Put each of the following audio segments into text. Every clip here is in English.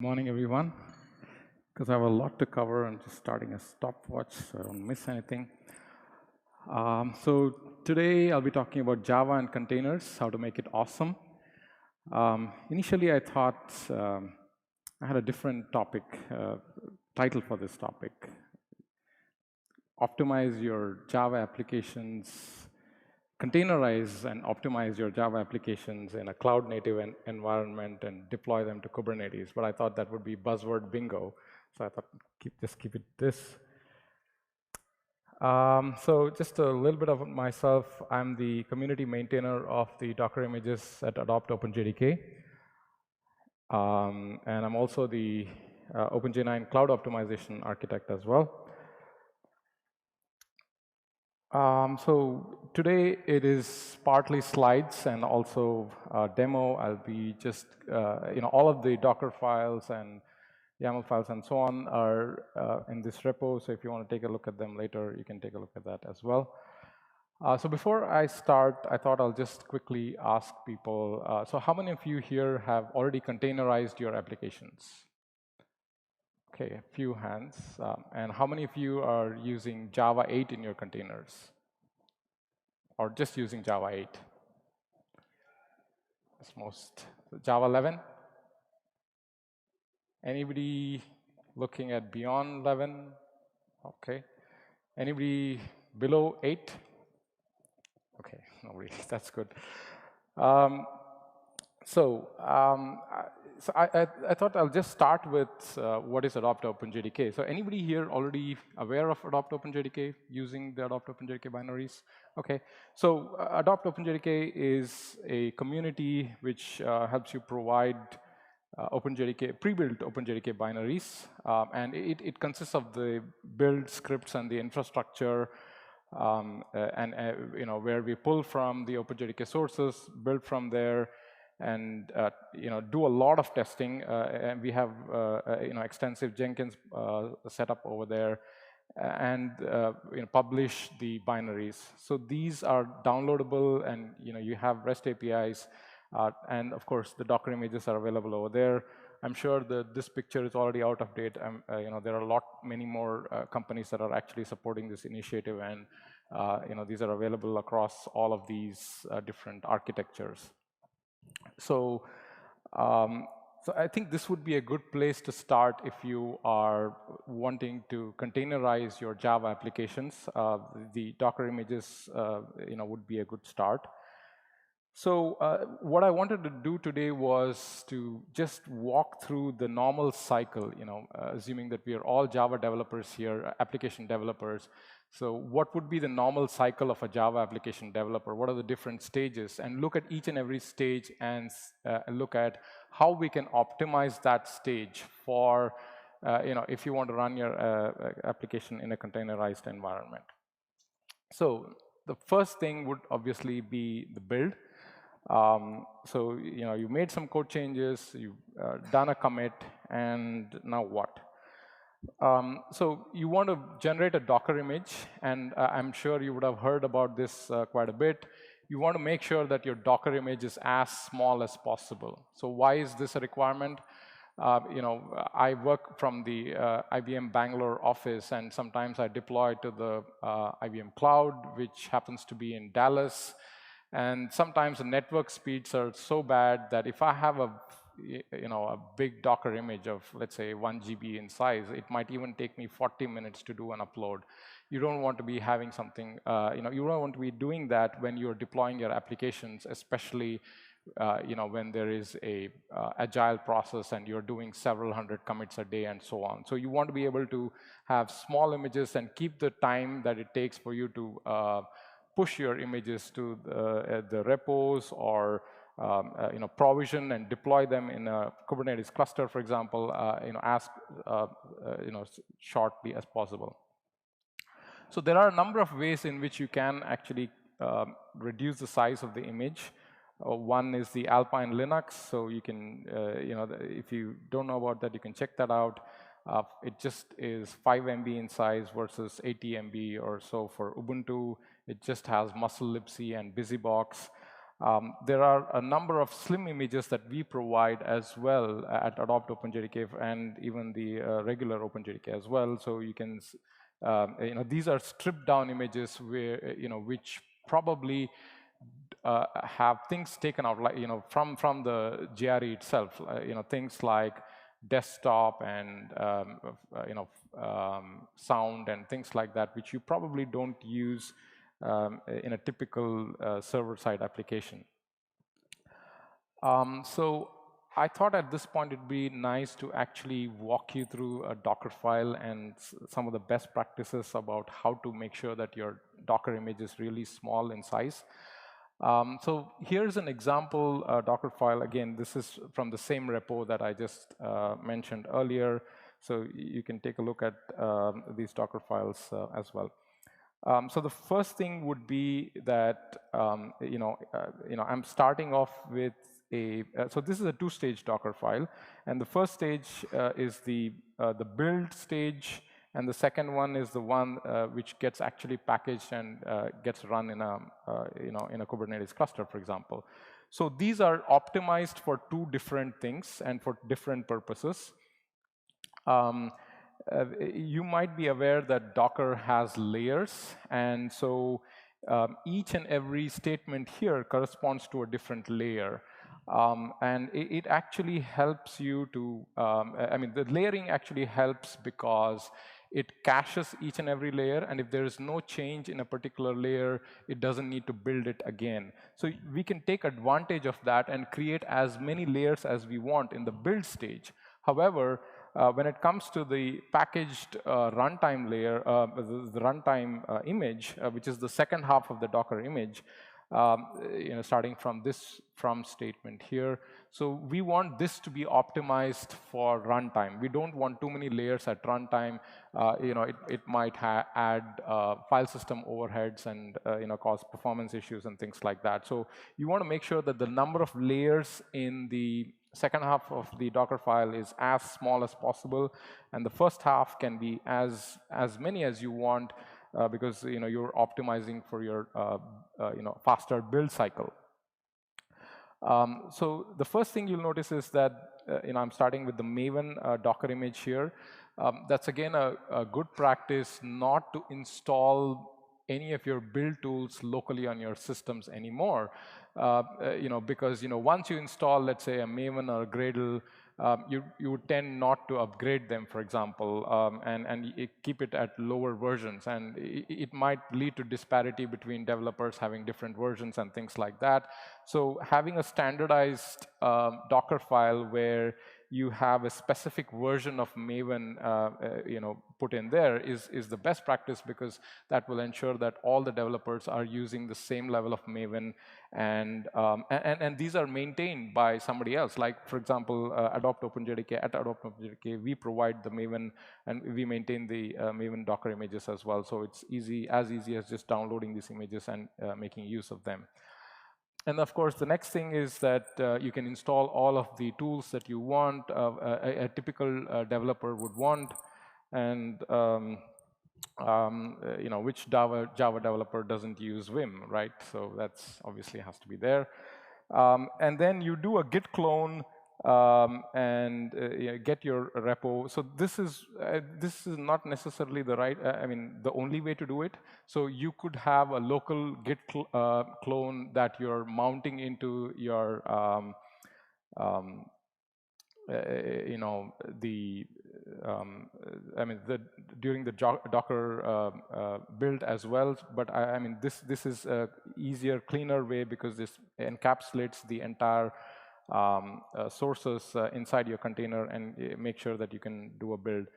Morning, everyone. Because I have a lot to cover, I'm just starting a stopwatch so I don't miss anything. So today I'll be talking about Java and containers, how to make it awesome. Initially, I thought I had a different topic, title for this topic. Optimize your Java applications, containerize and optimize your Java applications in a cloud-native environment and deploy them to Kubernetes. But I thought that would be buzzword bingo, so I thought just keep it this. So just a little bit of myself. I'm the community maintainer of the Docker images at Open JDK. And I'm also the OpenJ9 cloud optimization architect as well. So today it is partly slides and also a demo. I'll be just, all of the Docker files and YAML files and so on are in this repo. So if you want to take a look at them later, you can take a look at that as well. So before I start, I thought I'll just quickly ask people, so how many of you here have already containerized your applications? Okay, a few hands. And how many of you are using Java 8 in your containers? Or just using Java 8? That's most. Java 11? Anybody looking at beyond 11? Okay. Anybody below 8? Okay, nobody. That's good. So I thought I'll just start with what is Open JDK. So anybody here already aware of Open JDK, using the Open JDK binaries? Okay, so Open JDK is a community which helps you provide pre-built Open JDK binaries, and it consists of the build scripts and the infrastructure, where we pull from the Open JDK sources, build from there, and do a lot of testing. And we have extensive Jenkins setup over there, and publish the binaries. So these are downloadable, and you have REST APIs, and of course the Docker images are available over there. I'm sure that this picture is already out of date. There are many more companies that are actually supporting this initiative, and these are available across all of these different architectures. So I think this would be a good place to start if you are wanting to containerize your Java applications. The Docker images, would be a good start. So what I wanted to do today was to just walk through the normal cycle, assuming that we are all Java developers here, application developers. So what would be the normal cycle of a Java application developer? What are the different stages? And look at each and every stage and look at how we can optimize that stage for, if you want to run your application in a containerized environment. So the first thing would obviously be the build. So you made some code changes, you've done a commit, and now what? So you want to generate a Docker image, and I'm sure you would have heard about this quite a bit. You want to make sure that your Docker image is as small as possible. So why is this a requirement? I work from the IBM Bangalore office, and sometimes I deploy to the IBM cloud, which happens to be in Dallas. And sometimes the network speeds are so bad that if I have a big Docker image of, let's say, 1 GB in size, it might even take me 40 minutes to do an upload. You don't want to be having something, you don't want to be doing that when you're deploying your applications, especially when there is a agile process and you're doing several hundred commits a day and so on. So you want to be able to have small images and keep the time that it takes for you to push your images to the repos, or provision and deploy them in a Kubernetes cluster, for example, as shortly as possible. So there are a number of ways in which you can actually reduce the size of the image. One is the Alpine Linux. So you can, if you don't know about that, you can check that out. It just is 5 MB in size versus 80 MB or so for Ubuntu. It just has muscle libc and busybox. There are a number of slim images that we provide as well at Adopt Open JDK and even the regular Open JDK as well. So you can, these are stripped down images where, which probably have things taken out, like, from the GRE itself, things like desktop and, sound and things like that, which you probably don't use in a typical server-side application. So I thought at this point it'd be nice to actually walk you through a Docker file and some of the best practices about how to make sure that your Docker image is really small in size. So here's an example Docker file. Again, this is from the same repo that I just mentioned earlier. So you can take a look at these Docker files as well. So the first thing would be that I'm starting off with a. So this is a two-stage Docker file, and the first stage is the build stage, and the second one is the one which gets actually packaged and gets run in a in a Kubernetes cluster, for example. So these are optimized for two different things and for different purposes. You might be aware that Docker has layers, and so each and every statement here corresponds to a different layer. And it actually helps you to, the layering actually helps because it caches each and every layer, and if there is no change in a particular layer, it doesn't need to build it again. So we can take advantage of that and create as many layers as we want in the build stage. However, when it comes to the packaged runtime layer, the runtime image, which is the second half of the Docker image, starting from this from statement here. So we want this to be optimized for runtime. We don't want too many layers at runtime. It might add file system overheads and cause performance issues and things like that. So you want to make sure that the number of layers in the second half of the Docker file is as small as possible, and the first half can be as many as you want, because you're optimizing for your faster build cycle. So the first thing you'll notice is that I'm starting with the Maven Docker image here. That's again a good practice not to install any of your build tools locally on your systems anymore, because once you install, let's say, a Maven or a Gradle, you would tend not to upgrade them, for example, and keep it at lower versions, and it might lead to disparity between developers having different versions and things like that. So having a standardized Docker file where you have a specific version of Maven put in there is the best practice, because that will ensure that all the developers are using the same level of Maven, and these are maintained by somebody else. Like, for example, Adopt Open JDK. At Adopt Open JDK, we provide the Maven, and we maintain the Maven Docker images as well. So it's as easy as just downloading these images and making use of them. And of course, the next thing is that you can install all of the tools that you want, a typical developer would want, and which Java developer doesn't use Vim, right? So that's obviously has to be there. And then you do a git clone and get your repo. So this is not necessarily the right, the only way to do it. So you could have a local git clone that you're mounting into your during the Docker build as well. But this is a easier, cleaner way, because this encapsulates the entire sources inside your container and make sure that you can do a build.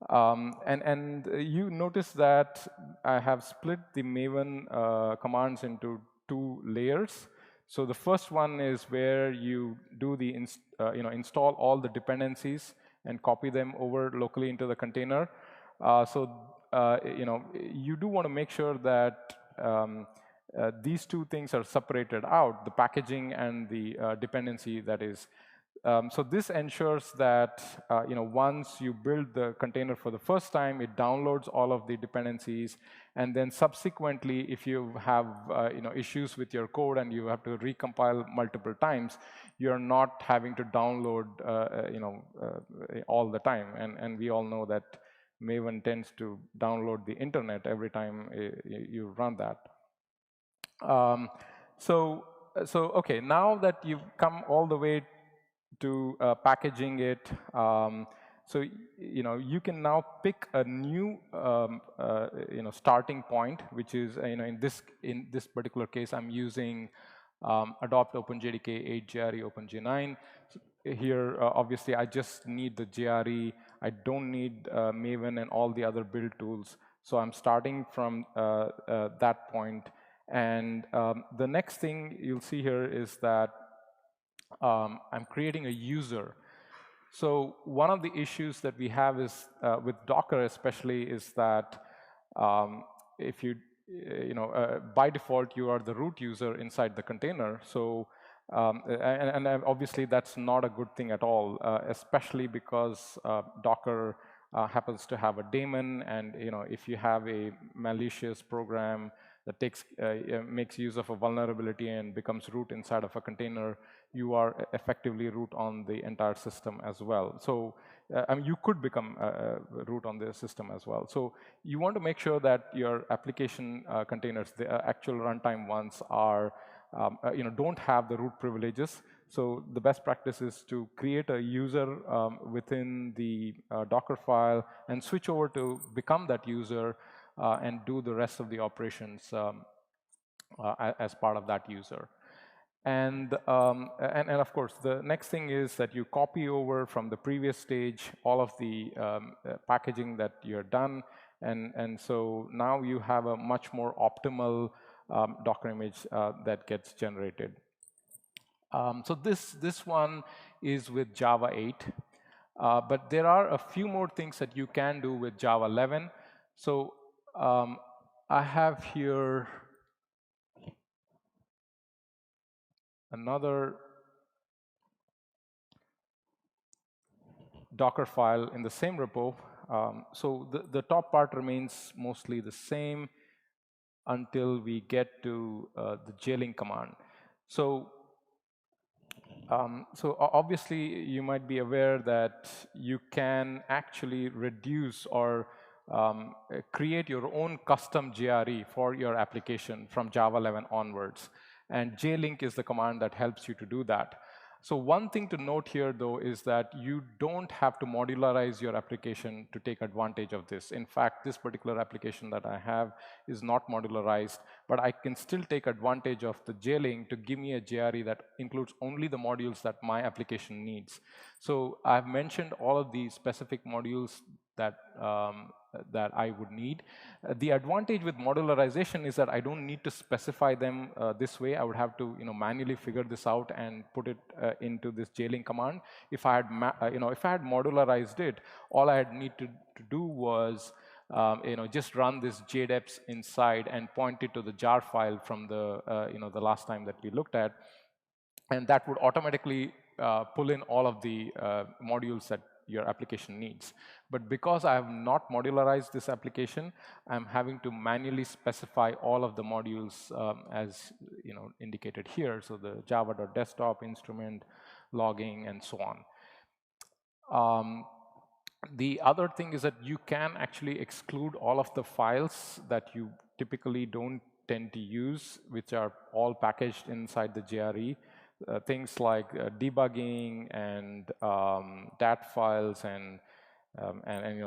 And you notice that I have split the Maven commands into two layers. So the first one is where you do the install all the dependencies and copy them over locally into the container. You do want to make sure that these two things are separated out, the packaging and the dependency that is So this ensures that once you build the container for the first time, it downloads all of the dependencies, and then subsequently, if you have issues with your code and you have to recompile multiple times, you're not having to download all the time. And we all know that Maven tends to download the internet every time you run that. Okay, now that you've come all the way to packaging it, so you can now pick a new starting point, which is in this particular case I'm using adopt Open JDK 8 JRE Open J9. Here obviously I just need the JRE. I don't need Maven and all the other build tools. So I'm starting from that point. And the next thing you'll see here is that I'm creating a user. So one of the issues that we have is with Docker especially is that if you by default you are the root user inside the container. So and obviously that's not a good thing at all, especially because Docker happens to have a daemon, and if you have a malicious program that makes use of a vulnerability and becomes root inside of a container, you are effectively root on the entire system as well. So you could become root on the system as well. So you want to make sure that your application containers, the actual runtime ones, are don't have the root privileges. So the best practice is to create a user within the Docker file and switch over to become that user and do the rest of the operations as part of that user. And of course, the next thing is that you copy over from the previous stage all of the packaging that you're done, and so now you have a much more optimal Docker image that gets generated. So this one is with Java 8, but there are a few more things that you can do with Java 11. So I have here another Docker file in the same repo. So the top part remains mostly the same until we get to the jlink command. So obviously you might be aware that you can actually reduce or create your own custom JRE for your application from Java 11 onwards. And jlink is the command that helps you to do that. So one thing to note here, though, is that you don't have to modularize your application to take advantage of this. In fact, this particular application that I have is not modularized, but I can still take advantage of the jlink to give me a JRE that includes only the modules that my application needs. So I've mentioned all of the specific modules that that I would need. The advantage with modularization is that I don't need to specify them this way. I would have to manually figure this out and put it into this jlink command. If I had if I had modularized it, all I had need to do was just run this jdeps inside and point it to the jar file from the the last time that we looked at, and that would automatically pull in all of the modules that your application needs. But because I have not modularized this application, I'm having to manually specify all of the modules as indicated here. So the java.desktop, instrument, logging, and so on. The other thing is that you can actually exclude all of the files that you typically don't tend to use, which are all packaged inside the JRE. Things like debugging and dat files and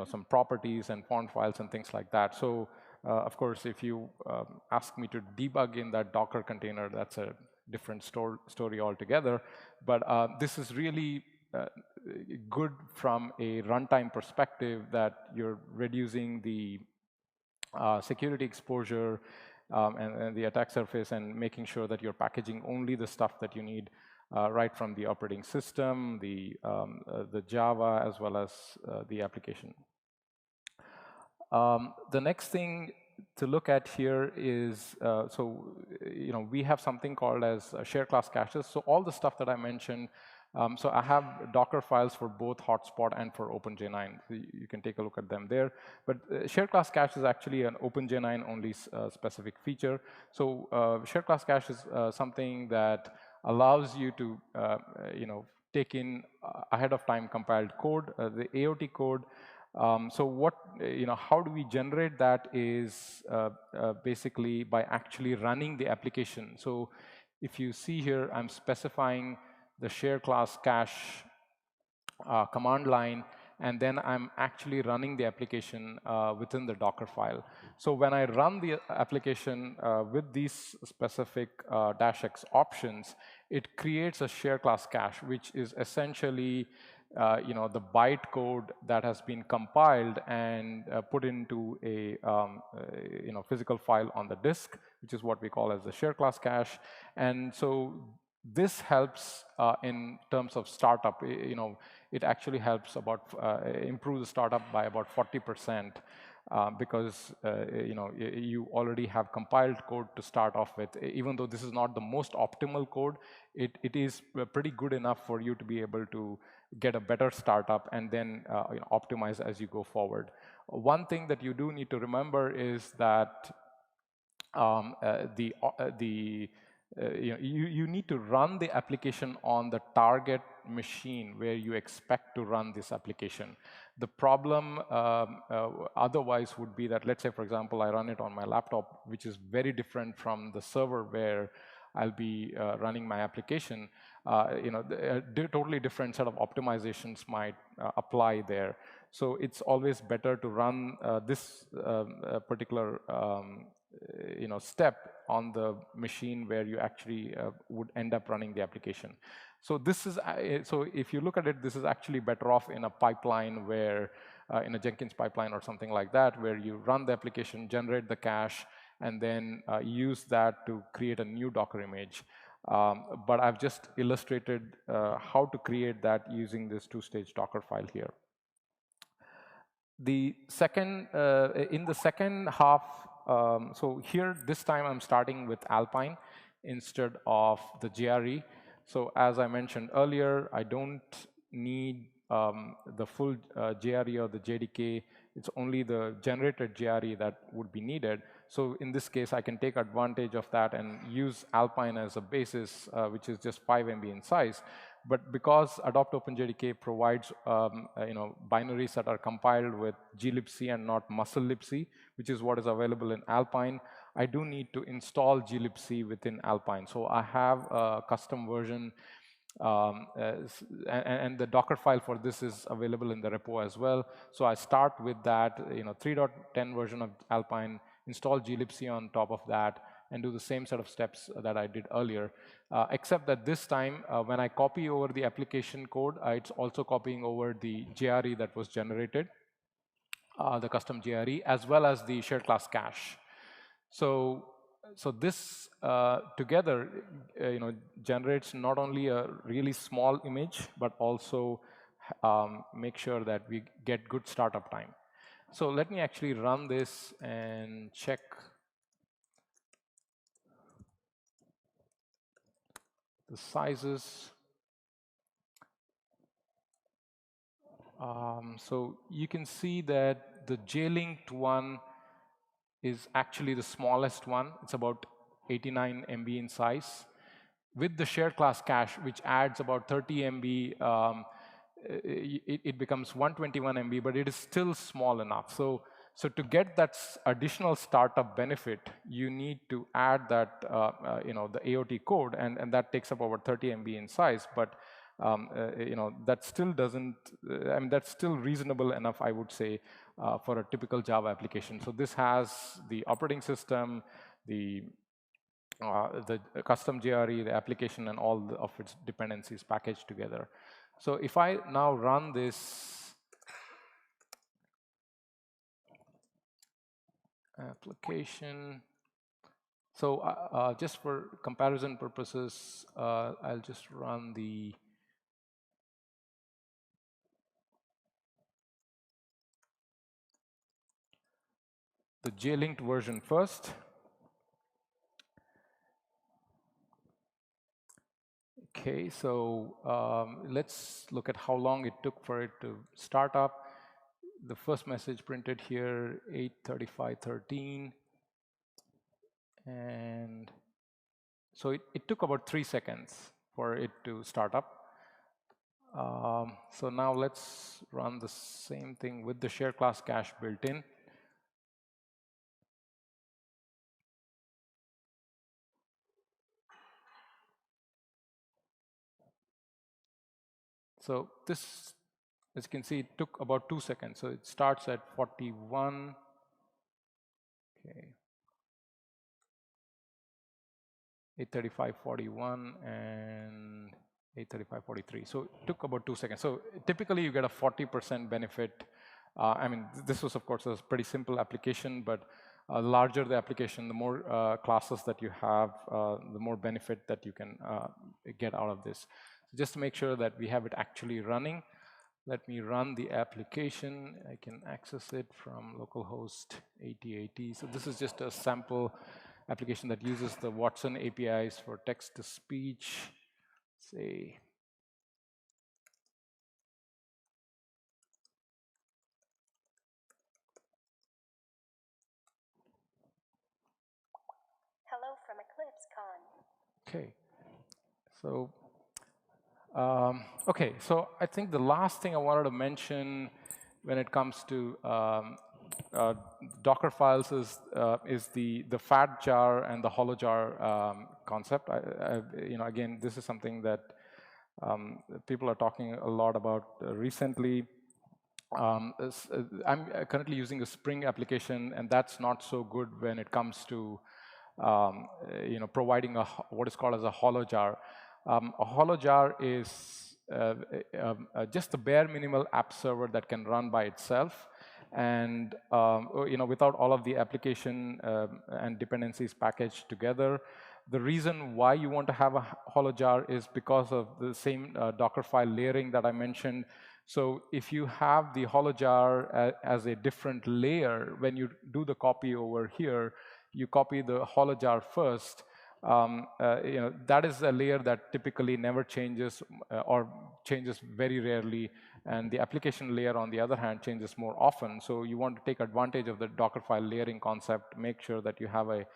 some properties and font files and things like that. So of course, if you ask me to debug in that Docker container, that's a different story altogether. But this is really good from a runtime perspective, that you're reducing the security exposure and the attack surface, and making sure that you're packaging only the stuff that you need right from the operating system, the Java, as well as the application. The next thing to look at here is, we have something called as share class caches. So all the stuff that I mentioned So I have Docker files for both Hotspot and for OpenJ9. So you can take a look at them there. But shared class cache is actually an OpenJ9 only specific feature. So shared class cache is something that allows you to take in ahead of time compiled code, the AOT code. So what, how do we generate that is basically by actually running the application. So if you see here, I'm specifying the share class cache command line, and then I'm actually running the application within the Docker file. So when I run the application with these specific -x options, it creates a share class cache, which is essentially the bytecode that has been compiled and put into a physical file on the disk, which is what we call as the share class cache. And so this helps in terms of startup. It actually helps about improve the startup by about 40%. Because you already have compiled code to start off with. Even though this is not the most optimal code, it is pretty good enough for you to be able to get a better startup and then optimize as you go forward. One thing that you do need to remember is that you need to run the application on the target machine where you expect to run this application. The problem otherwise would be that, let's say, for example, I run it on my laptop, which is very different from the server where I'll be running my application. A totally different set of optimizations might apply there. So it's always better to run this particular step on the machine where you actually would end up running the application. So this is so if you look at it, this is actually better off in a pipeline where in a Jenkins pipeline or something like that, where you run the application, generate the cache, and then use that to create a new Docker image. But I've just illustrated how to create that using this two-stage Docker file here. The second, in the second half, so here this time I'm starting with Alpine instead of the JRE. So as I mentioned earlier, I don't need the full JRE or the JDK. It's only the generated JRE that would be needed. So in this case, I can take advantage of that and use Alpine as a basis, which is just 5 MB in size. But because Adopt Open JDK provides binaries that are compiled with glibc and not muscle libc, which is what is available in Alpine, I do need to install glibc within Alpine. So I have a custom version, and the Docker file for this is available in the repo as well. So I start with that 3.10 version of Alpine, install glibc on top of that, and do the same set of steps that I did earlier, except that this time, when I copy over the application code, it's also copying over the JRE that was generated, the custom JRE, as well as the shared class cache. So this together, generates not only a really small image, but also make sure that we get good startup time. So let me actually run this and check the sizes. So you can see that the J-linked one is actually the smallest one. It's about 89 MB in size. With the shared class cache, which adds about 30 MB, it becomes 121 MB, but it is still small enough. So to get that additional startup benefit, you need to add that, the AOT code, and that takes up over 30 MB in size. But that still doesn't. That's still reasonable enough, I would say, for a typical Java application. So this has the operating system, the custom JRE, the application, and all of its dependencies packaged together. So if I now run this application, so just for comparison purposes, I'll just run the J-linked version first. Okay, so let's look at how long it took for it to start up. The first message printed here, 8:35:13, and so it took about 3 seconds for it to start up. So now let's run the same thing with the share class cache built in. So this, as you can see, it took about 2 seconds. So it starts at 41. Okay. 8:35:41 and 8:35:43. So it took about 2 seconds. So typically you get a 40% benefit. I mean, this was of course a pretty simple application, but larger the application, the more classes that you have, the more benefit that you can get out of this. So just to make sure that we have it actually running, let me run the application. I can access it from localhost 8080. So this is just a sample application that uses the Watson APIs for text-to-speech. Say, hello from EclipseCon. Okay, so okay, so I think the last thing I wanted to mention when it comes to Docker files is the fat jar and the hollow jar concept. Again, this is something that people are talking a lot about recently. I'm currently using a Spring application, and that's not so good when it comes to providing what is called as a hollow jar. A hollow jar is just the bare minimal app server that can run by itself, and without all of the application and dependencies packaged together. The reason why you want to have a hollow jar is because of the same Docker file layering that I mentioned. So if you have the hollow jar as a different layer, when you do the copy over here, you copy the hollow jar first. That is a layer that typically never changes or changes very rarely, and the application layer, on the other hand, changes more often. So you want to take advantage of the Docker file layering concept, make sure that you have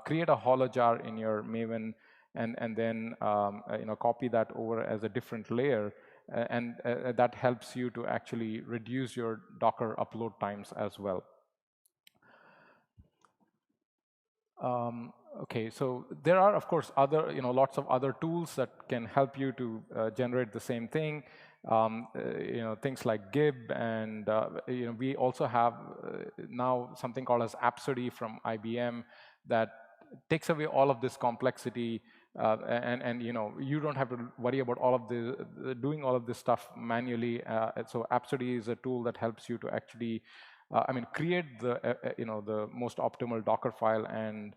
create a hollow jar in your Maven, and then copy that over as a different layer, and that helps you to actually reduce your Docker upload times as well. Okay, so there are, of course, other, lots of other tools that can help you to generate the same thing. Things like Gib, and we also have now something called as Apsody from IBM that takes away all of this complexity, and you don't have to worry about all of doing all of this stuff manually. So Apsody is a tool that helps you to actually create the most optimal Docker file and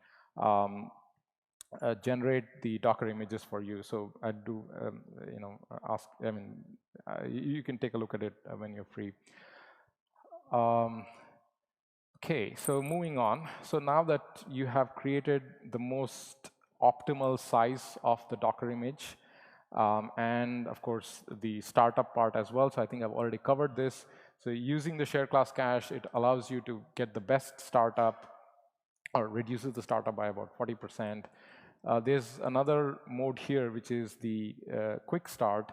generate the Docker images for you. So I do, ask. You can take a look at it when you're free. Okay, so moving on. So now that you have created the most optimal size of the Docker image, and of course the startup part as well. So I think I've already covered this. So using the share class cache, it allows you to get the best startup, or reduces the startup by about 40%. There's another mode here, which is the quick start.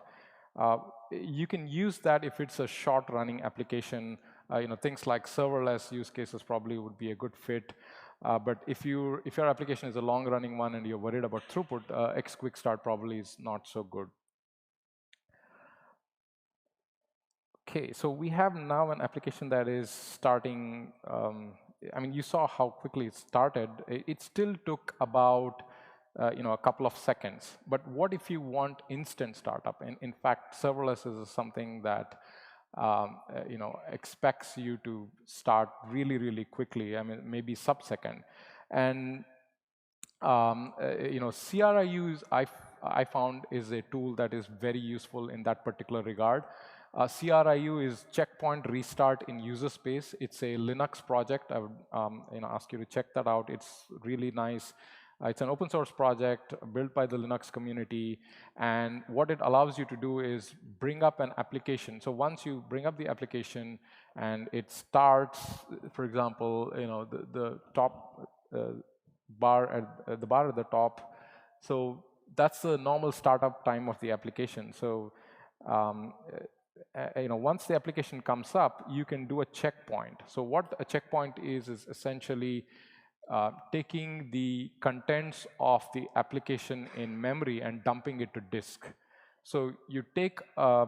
You can use that if it's a short running application. Things like serverless use cases probably would be a good fit. But if your application is a long running one and you're worried about throughput, X quick start probably is not so good. Okay, so we have now an application that is starting. You saw how quickly it started. It still took about a couple of seconds. But what if you want instant startup? And in fact, serverless is something that expects you to start really, really quickly. Maybe sub-second. And CRIU I found is a tool that is very useful in that particular regard. CRIU is checkpoint restart in user space. It's a Linux project. I would ask you to check that out. It's really nice. It's an open source project built by the Linux community, and what it allows you to do is bring up an application. So once you bring up the application and it starts, for example, the top bar at the bar at the top. So that's the normal startup time of the application. So once the application comes up, you can do a checkpoint. So what a checkpoint is essentially taking the contents of the application in memory and dumping it to disk. So you take a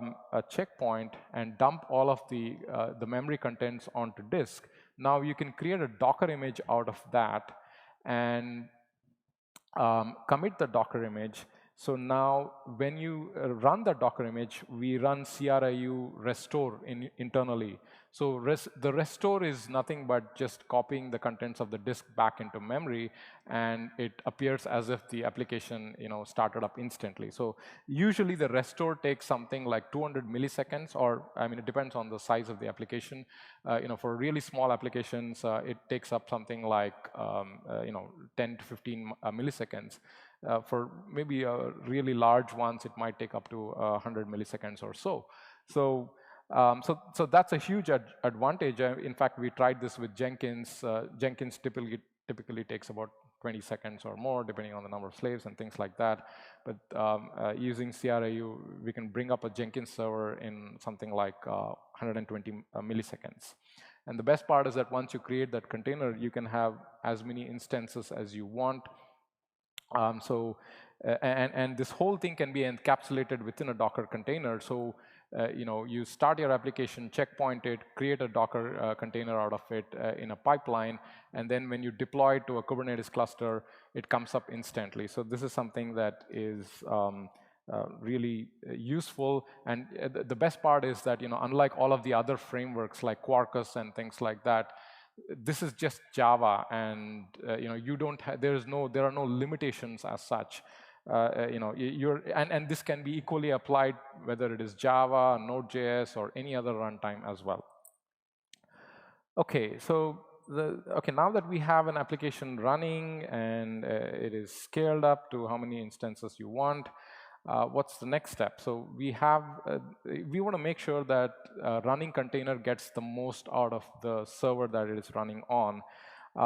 checkpoint and dump all of the memory contents onto disk. Now you can create a Docker image out of that and commit the Docker image. So now when you run the Docker image, we run CRIU restore internally. So the restore is nothing but just copying the contents of the disk back into memory, and it appears as if the application started up instantly. So usually the restore takes something like 200 milliseconds, or it depends on the size of the application. For really small applications, it takes up something like 10 to 15 milliseconds. For maybe really large ones, it might take up to 100 milliseconds or so. So that's a huge advantage. In fact, we tried this with Jenkins. Jenkins typically takes about 20 seconds or more, depending on the number of slaves and things like that. But using CRIU, we can bring up a Jenkins server in something like 120 milliseconds. And the best part is that once you create that container, you can have as many instances as you want. And this whole thing can be encapsulated within a Docker container. So you start your application, checkpoint it, create a Docker container out of it in a pipeline, and then when you deploy it to a Kubernetes cluster, it comes up instantly. So this is something that is really useful. And the best part is that unlike all of the other frameworks like Quarkus and things like that, this is just Java, and you don't there are no limitations as such. And this can be equally applied whether it is Java, Node.js, or any other runtime as well. Okay, so now that we have an application running and it is scaled up to how many instances you want, what's the next step? So we want to make sure that running container gets the most out of the server that it is running on.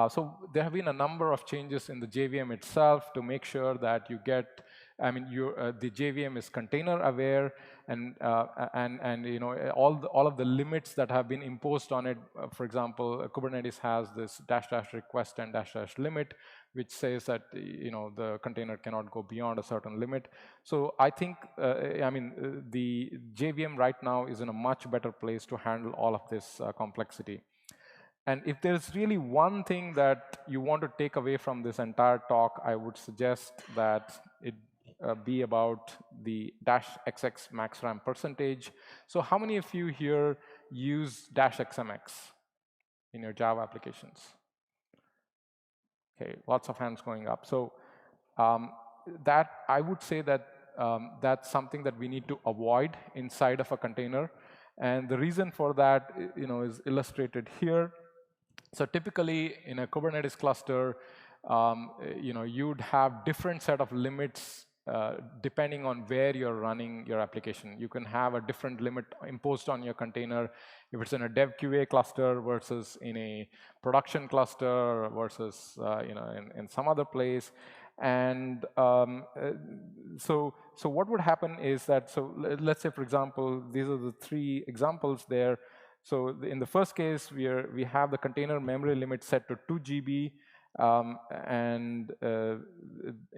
So there have been a number of changes in the JVM itself to make sure that you get, the JVM is container aware, and all of the limits that have been imposed on it. For example, Kubernetes has this -- request and -- limit, which says that the container cannot go beyond a certain limit. So I think the JVM right now is in a much better place to handle all of this complexity. And if there's really one thing that you want to take away from this entire talk, I would suggest that it be about the -XX max RAM percentage. So how many of you here use -XMX in your Java applications? Okay, lots of hands going up. So that I would say that that's something that we need to avoid inside of a container. And the reason for that is illustrated here. So typically in a Kubernetes cluster, you'd have different set of limits depending on where you're running your application. You can have a different limit imposed on your container if it's in a dev QA cluster versus in a production cluster versus in some other place. And so what would happen is that, so let's say, for example, these are the 3 examples there. So in the first case, we have the container memory limit set to 2 GB. And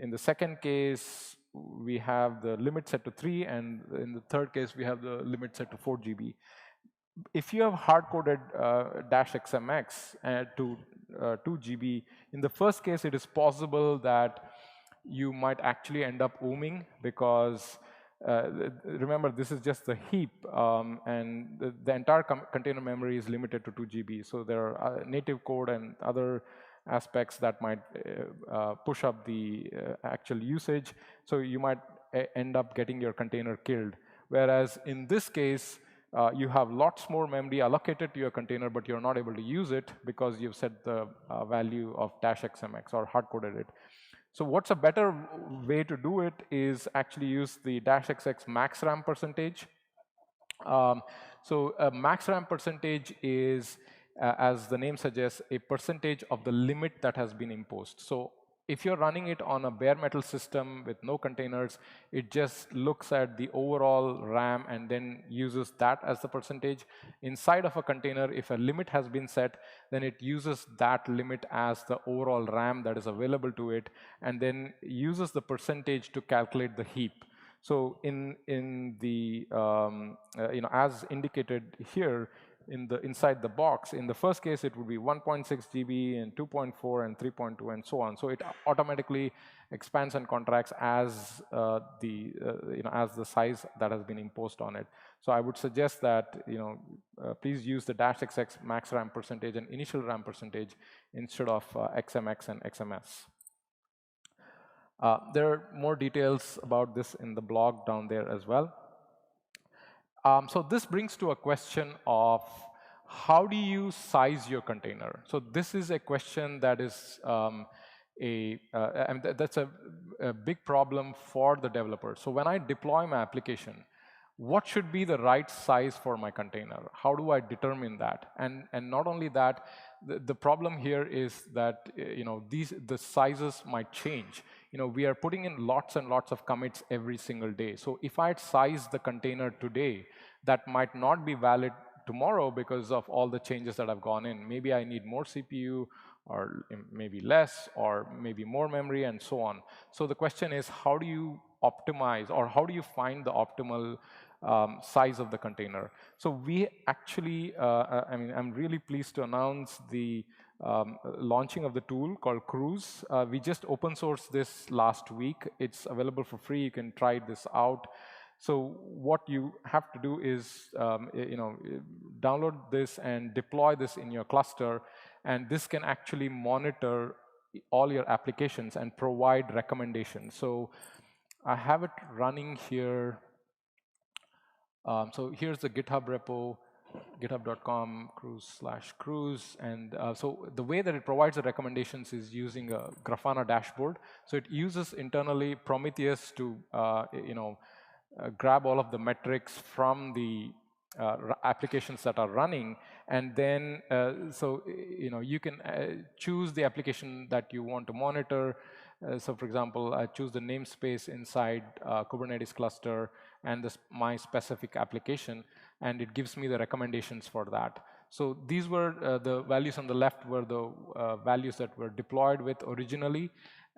in the second case, we have the limit set to 3, and in the third case, we have the limit set to 4 GB. If you have hard-coded -XMX to 2 GB, in the first case, it is possible that you might actually end up ooming, because remember, this is just the heap, and the entire container memory is limited to 2 GB. So there are native code and other aspects that might push up the actual usage. So you might end up getting your container killed. Whereas in this case, you have lots more memory allocated to your container, but you're not able to use it because you've set the value of -XMX or hard-coded it. So what's a better way to do it is actually use the -XX max RAM percentage. So a max RAM percentage is, as the name suggests, a percentage of the limit that has been imposed. So if you're running it on a bare metal system with no containers, it just looks at the overall RAM and then uses that as the percentage. Inside of a container, if a limit has been set, then it uses that limit as the overall RAM that is available to it, and then uses the percentage to calculate the heap. So in the as indicated here inside the box, in the first case it would be 1.6 GB and 2.4 and 3.2 and so on. So it automatically expands and contracts as as the size that has been imposed on it. So I would suggest that please use the -XX max RAM percentage and initial RAM percentage instead of XMX and XMS. There are more details about this in the blog down there as well. So this brings to a question of how do you size your container? So this is a question that is that's a big problem for the developer. So when I deploy my application, what should be the right size for my container? How do I determine that? And not only that, the problem here is that the sizes might change. We are putting in lots and lots of commits every single day. So if I size the container today, that might not be valid tomorrow because of all the changes that have gone in. Maybe I need more CPU, or maybe less, or maybe more memory, and so on. So the question is, how do you optimize, or how do you find the optimal size of the container? So we actually, I'm really pleased to announce the launching of the tool called Cruise. We just open sourced this last week. It's available for free. You can try this out. So what you have to do is download this and deploy this in your cluster, and this can actually monitor all your applications and provide recommendations. So I have it running here. So here's the GitHub repo, github.com cruise/cruise, and so the way that it provides the recommendations is using a Grafana dashboard. So it uses internally Prometheus to grab all of the metrics from the applications that are running, and then you can choose the application that you want to monitor. So for example, I choose the namespace inside Kubernetes cluster and my specific application, and it gives me the recommendations for that. So these were the values on the left were the values that were deployed with originally,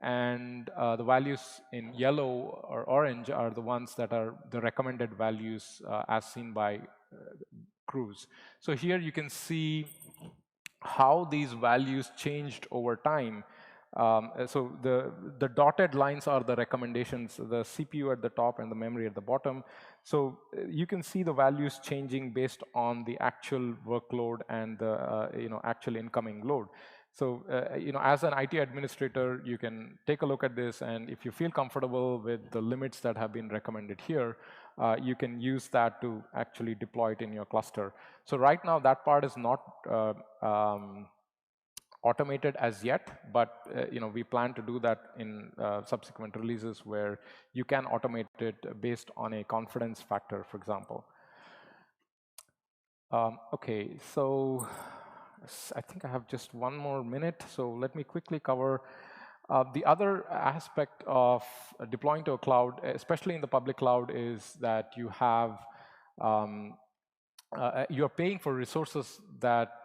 and the values in yellow or orange are the ones that are the recommended values as seen by Cruise. So here you can see how these values changed over time. So the dotted lines are the recommendations, the CPU at the top and the memory at the bottom. So you can see the values changing based on the actual workload and the actual incoming load. So as an IT administrator, you can take a look at this, and if you feel comfortable with the limits that have been recommended here, you can use that to actually deploy it in your cluster. So right now, that part is not automated as yet, but we plan to do that in subsequent releases where you can automate it based on a confidence factor, for example. Okay, so I think I have just one more minute, so let me quickly cover the other aspect of deploying to a cloud, especially in the public cloud, is that you have you're paying for resources that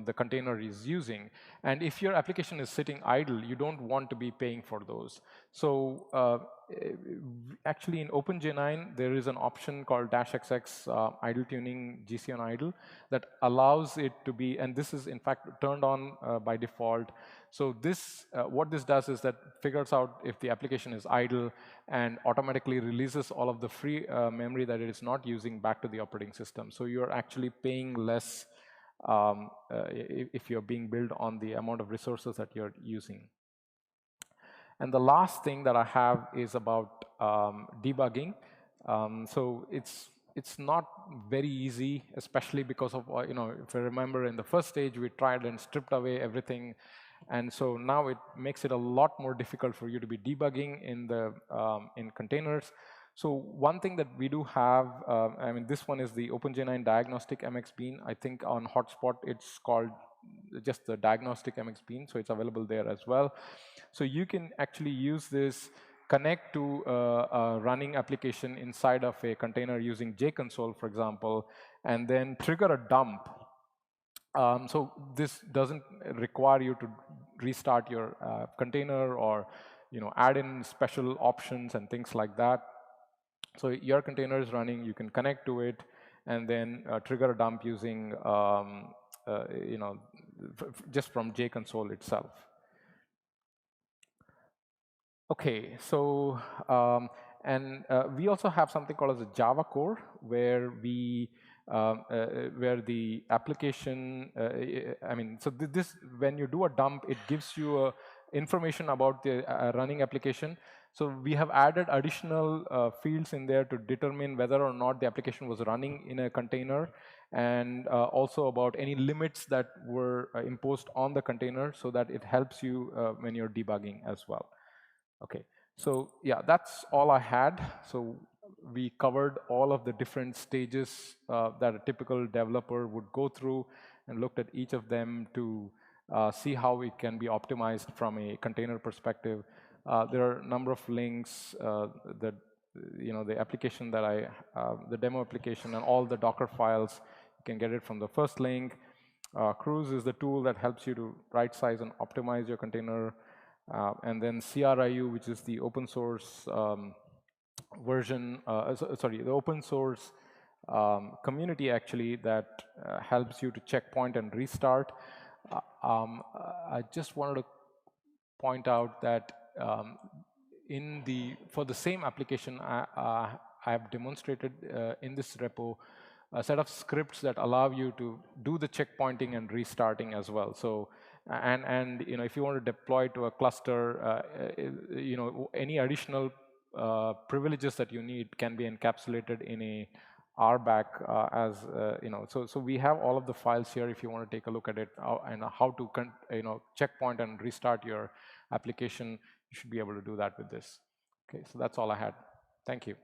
the container is using, and if your application is sitting idle, you don't want to be paying for those. So actually in Open J9 there is an option called -XX idle tuning GC on idle that allows it to be, and this is in fact turned on by default. So this what this does is that figures out if the application is idle and automatically releases all of the free memory that it is not using back to the operating system. So you're actually paying less if you're being billed on the amount of resources that you're using. And the last thing that I have is about debugging. So it's not very easy, especially because of if I remember in the first stage we tried and stripped away everything, And so now it makes it a lot more difficult for you to be debugging in containers. So one thing that we do have, I mean, this one is the OpenJ9 Diagnostic MX Bean. I think on Hotspot it's called just the Diagnostic MX Bean, so it's available there as well. So you can actually use this, connect to a running application inside of a container using JConsole, for example, and then trigger a dump. So this doesn't require you to restart your container or add in special options and things like that. So your container is running, you can connect to it, and then trigger a dump using just from JConsole itself. Okay, so we also have something called as a Java core, where where the application, so this, when you do a dump, it gives you information about the running application. So we have added additional fields in there to determine whether or not the application was running in a container, and also about any limits that were imposed on the container, so that it helps you when you're debugging as well. Okay, so yeah, that's all I had. So we covered all of the different stages that a typical developer would go through, and looked at each of them to see how it can be optimized from a container perspective. There are a number of links that, the application that the demo application and all the Docker files, you can get it from the first link. Cruise is the tool that helps you to right size and optimize your container. And then CRIU, which is the open source version, the open source community actually that helps you to checkpoint and restart. I just wanted to point out that for the same application, I have demonstrated in this repo a set of scripts that allow you to do the checkpointing and restarting as well. So, and if you want to deploy to a cluster, any additional privileges that you need can be encapsulated in a RBAC So we have all of the files here if you want to take a look at it, and how to checkpoint and restart your application. You should be able to do that with this. Okay, so that's all I had. Thank you.